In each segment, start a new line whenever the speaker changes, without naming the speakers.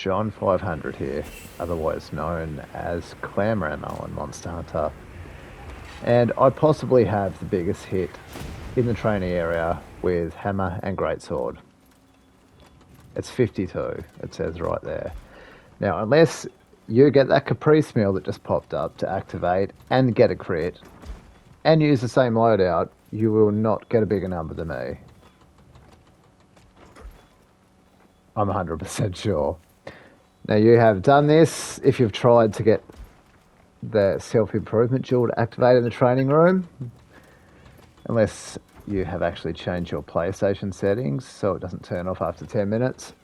John 500 here, otherwise known as Clamramo in Monster Hunter. And I possibly have the biggest hit in the training area with Hammer and Greatsword. It's 52, it says right there. Now, unless you get that Caprice Meal that just popped up to activate and get a crit and use the same loadout, you will not get a bigger number than me. I'm 100% sure. Now, you have done this if you've tried to get the self-improvement jewel to activate in the training room, unless you have actually changed your PlayStation settings so it doesn't turn off after 10 minutes.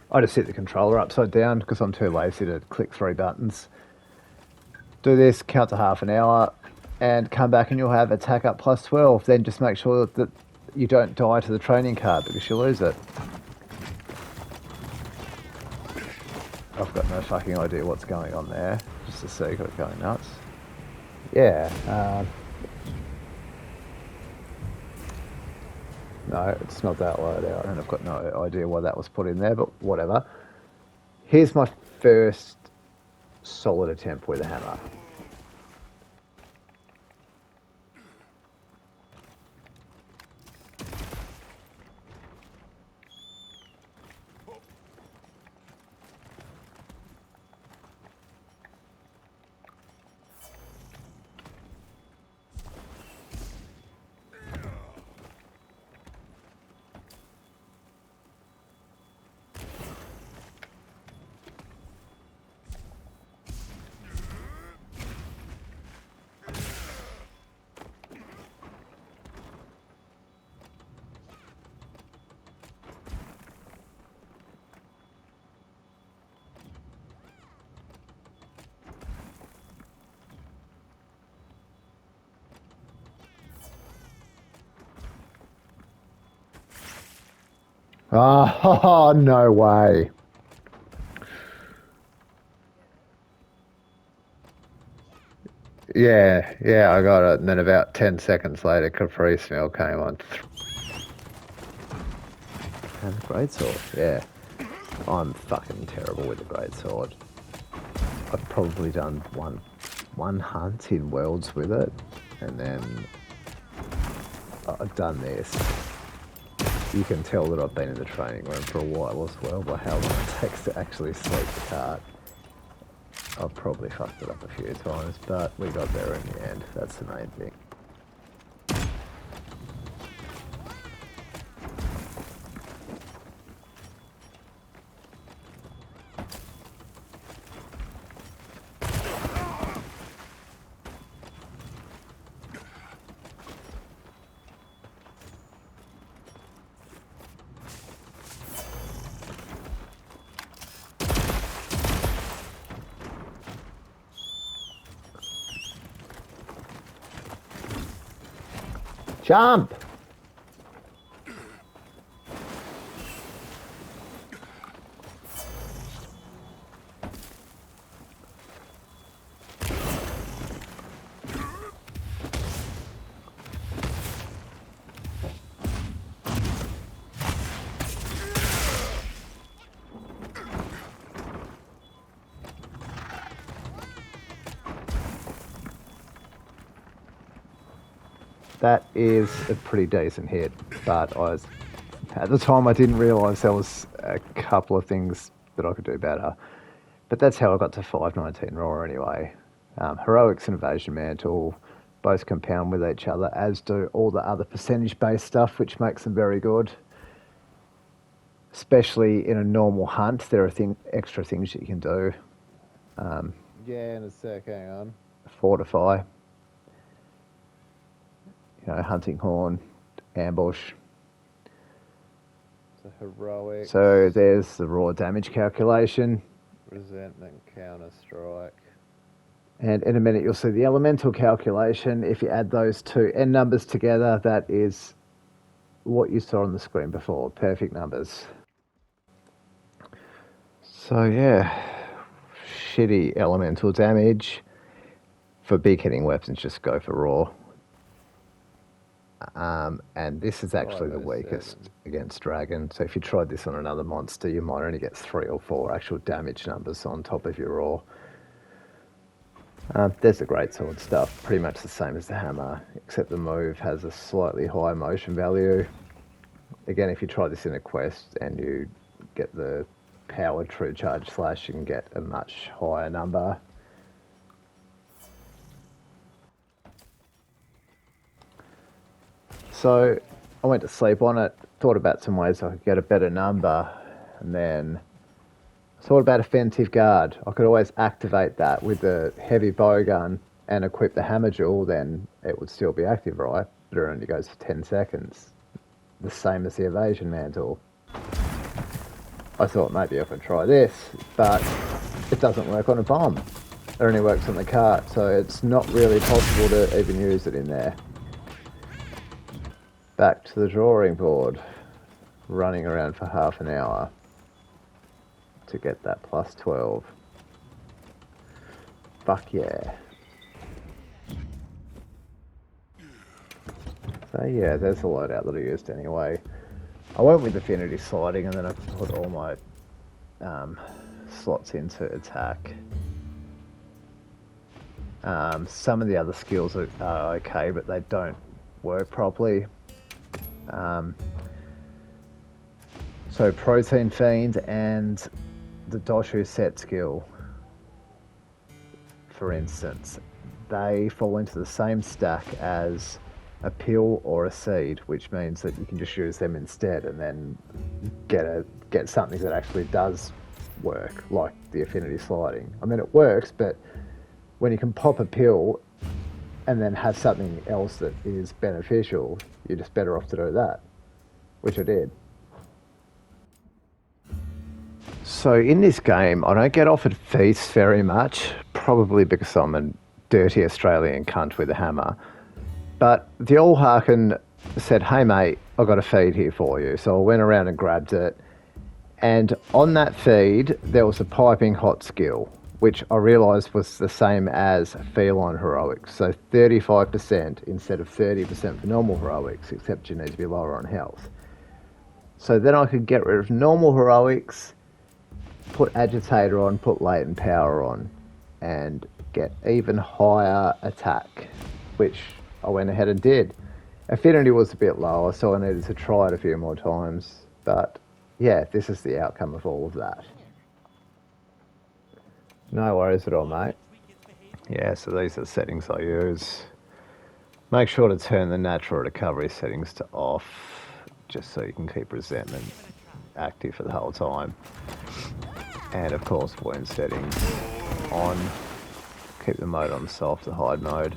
I just hit the controller upside down because I'm too lazy to click 3 buttons. Do this, count to half an hour, and come back and you'll have attack up plus 12. Then just make sure that you don't die to the training card because you lose it. I've got no fucking idea what's going on there. Just a secret going nuts. Yeah. No, it's not that loadout, and I've got no idea why that was put in there, but whatever. Here's my first solid attempt with a hammer. Oh, no way. Yeah, I got it. And then about 10 seconds later, Caprice Meal came on. And the Greatsword, yeah. I'm fucking terrible with the Greatsword. I've probably done one hunt in Worlds with it, and then I've done this. You can tell that I've been in the training room for a while as well by how long it takes to actually sleep the cart. I've probably fucked it up a few times, but we got there in the end. That's the main thing. Jump! That is a pretty decent hit, but at the time I didn't realise there was a couple of things that I could do better. But that's how I got to 519 raw anyway. Heroics and Evasion Mantle both compound with each other, as do all the other percentage-based stuff, which makes them very good. Especially in a normal hunt, there are extra things that you can do.
Yeah, in a sec, hang on.
Fortify. Hunting Horn, Ambush.
So heroic.
So there's the raw damage calculation.
Resentment, counter strike.
And in a minute you'll see the elemental calculation. If you add those two end numbers together, that is what you saw on the screen before. Perfect numbers. So yeah, shitty elemental damage. For big hitting weapons, just go for raw. And this is actually the
507.
weakest against dragon. So if you tried this on another monster, you might only get 3 or 4 actual damage numbers on top of your raw. There's the greatsword stuff, pretty much the same as the hammer, except the move has a slightly higher motion value. Again, if you try this in a quest and you get the powered true charge slash, you can get a much higher number. So I went to sleep on it, thought about some ways I could get a better number, and then thought about offensive guard. I could always activate that with the heavy bowgun and equip the hammer jewel, then it would still be active, right? But it only goes for 10 seconds. The same as the evasion mantle. I thought maybe I could try this, but it doesn't work on a bomb. It only works on the cart, so it's not really possible to even use it in there. Back to the drawing board, running around for half an hour to get that plus 12. Fuck yeah. So yeah, there's the loadout that I used anyway. I went with affinity sliding and then I put all my slots into attack. Some of the other skills are okay, but they don't work properly. So Protein Fiend and the Doshu set skill, for instance, they fall into the same stack as a pill or a seed, which means that you can just use them instead and then get something that actually does work, like the affinity sliding. I mean, it works, but when you can pop a pill and then have something else that is beneficial, you're just better off to do that, which I did. So in this game, I don't get offered feasts very much, probably because I'm a dirty Australian cunt with a hammer. But the old Harkin said, hey mate, I've got a feed here for you. So I went around and grabbed it. And on that feed, there was a piping hot skill, which I realised was the same as feline heroics. So 35% instead of 30% for normal heroics, except you need to be lower on health. So then I could get rid of normal heroics, put agitator on, put latent power on, and get even higher attack, which I went ahead and did. Affinity was a bit lower, so I needed to try it a few more times. But yeah, this is the outcome of all of that. No worries at all, mate. Yeah, so these are the settings I use. Make sure to turn the natural recovery settings to off, just so you can keep resentment active for the whole time. And of course, wound settings on. Keep the mode on soft, the hide mode.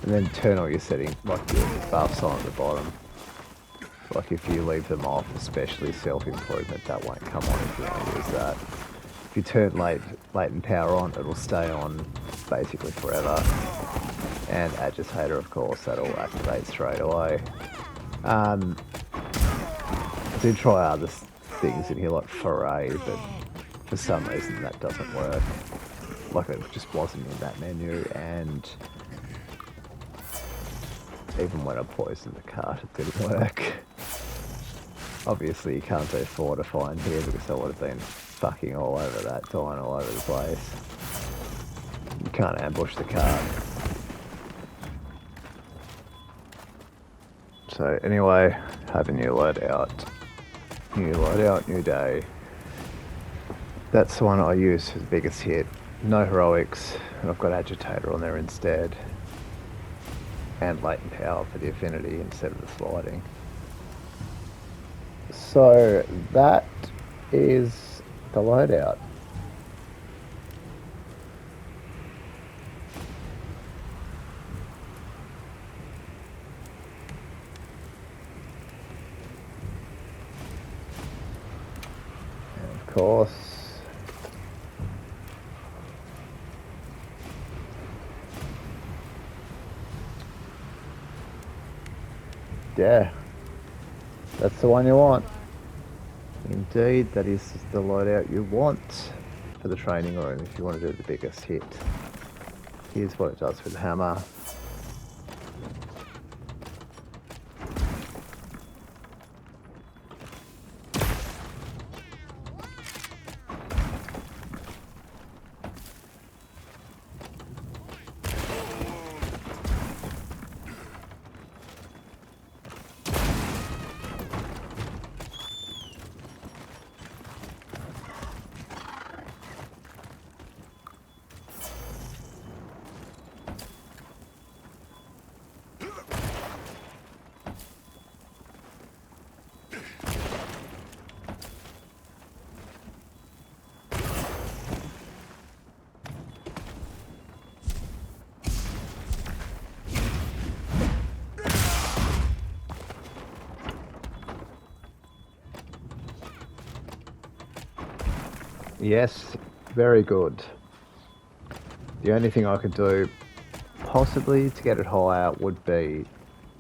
And then turn all your settings, like your buffs on at the bottom. Like if you leave them off, especially self-improvement, that won't come on if you want to use that. If you turn latent power on, it'll stay on basically forever. And agitator, of course, that'll activate straight away. I did try other things in here like foray, but for some reason that doesn't work. Like it just wasn't in that menu, and even when I poisoned the cart, it didn't work. Obviously you can't do fortifying here because I would have been fucking all over that, dying all over the place. You can't ambush the cart. So anyway, have a new loadout. New loadout, new day. That's the one I use for the biggest hit. No heroics, and I've got agitator on there instead. And latent power for the affinity instead of the sliding. So that is the loadout. And of course, yeah, that's the one you want. Indeed, that is the loadout you want for the training room if you want to do the biggest hit. Here's what it does with the hammer. Yes, very good. The only thing I could do possibly to get it higher would be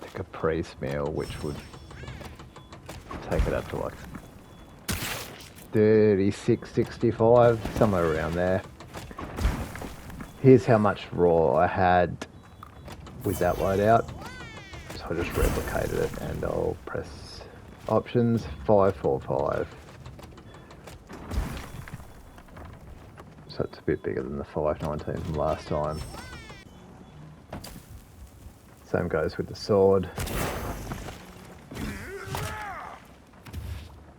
the Caprice meal, which would take it up to like 36, 65, somewhere around there. Here's how much raw I had with that loadout. So I just replicated it and I'll press options 545. So it's a bit bigger than the 519 from last time. Same goes with the sword.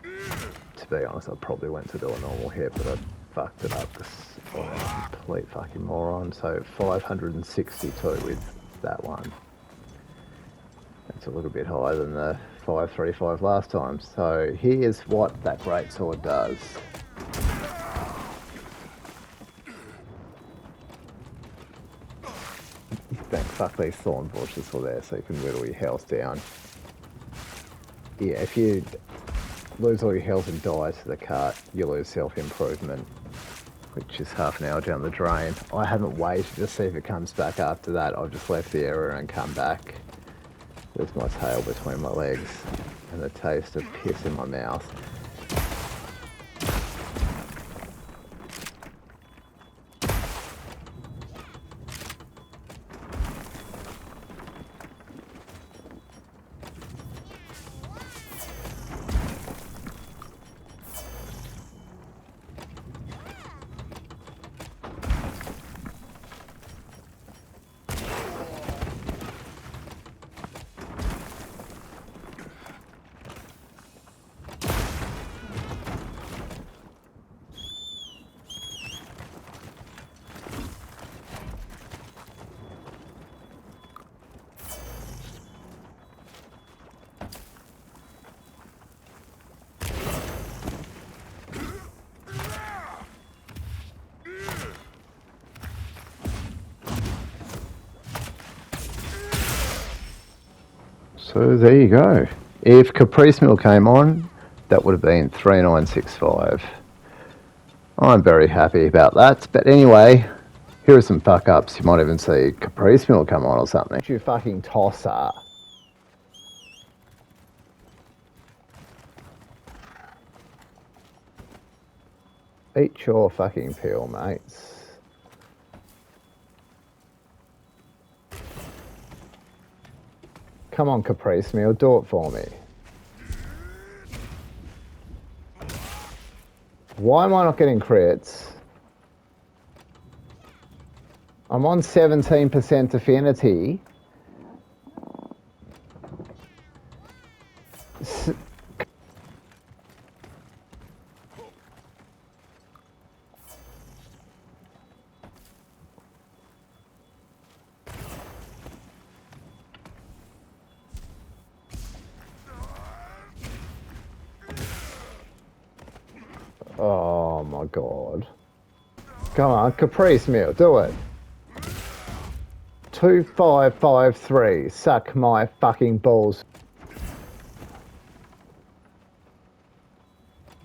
To be honest, I probably went to do a normal hit, but I fucked it up because I'm a complete fucking moron. So 562 with that one. That's a little bit higher than the 535 last time. So here's what that greatsword does. Thank fuck these thorn bushes were there so you can whittle your health down. Yeah, if you lose all your health and die to the cart, you lose self-improvement, which is half an hour down the drain. I haven't waited to see if it comes back after that. I've just left the area and come back with my tail between my legs and the taste of piss in my mouth. So there you go. If Caprice Mill came on, that would have been 3965. I'm very happy about that. But anyway, here are some fuck ups. You might even see Caprice Mill come on or something. You fucking tosser. Eat your fucking peel, mates. Come on, Caprice Meal, do it for me. Why am I not getting crits? I'm on 17% affinity. Oh my god. Come on, Caprice Meal, do it. 2553, suck my fucking balls.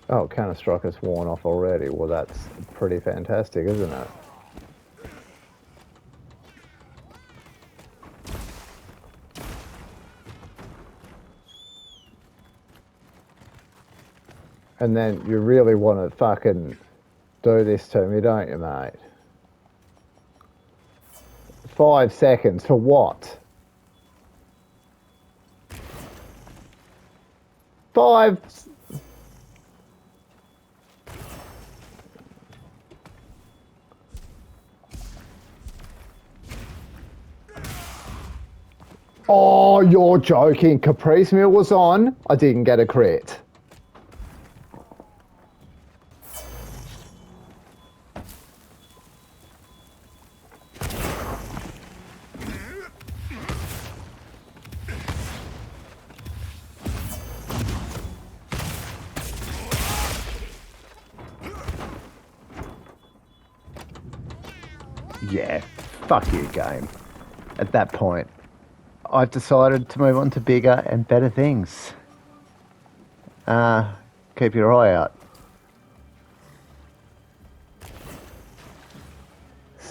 Oh, Counter-Strike has worn off already. Well, that's pretty fantastic, isn't it? And then you really want to fucking do this to me, don't you, mate? 5 seconds for what? 5... Oh, you're joking. Caprice Meal was on. I didn't get a crit. Yeah, fuck you, game. At that point, I've decided to move on to bigger and better things. Keep your eye out.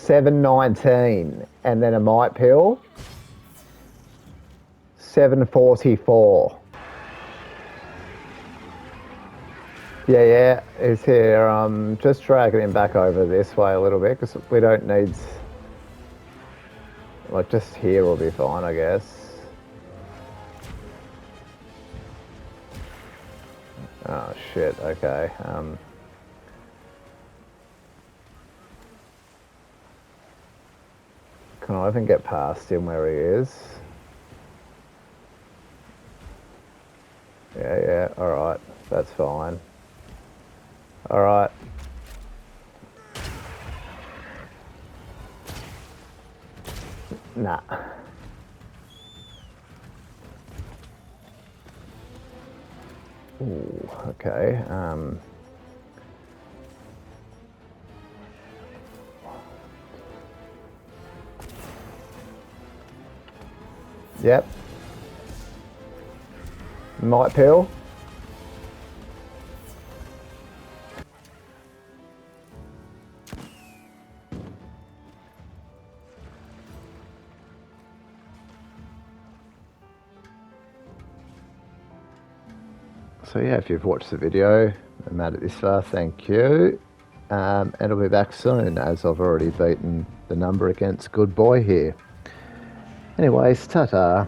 719, and then a might pill, 744. Yeah, he's here. Just dragging him back over this way a little bit because we don't need. Like, just here will be fine, I guess. Oh shit. Okay. Can I even get past him where he is? Yeah, alright. That's fine. Alright. Nah. Ooh, okay. Yep. Might pill. So yeah, if you've watched the video and made it this far, thank you. And I'll be back soon, as I've already beaten the number against Good Boy here. Anyways, ta-ta.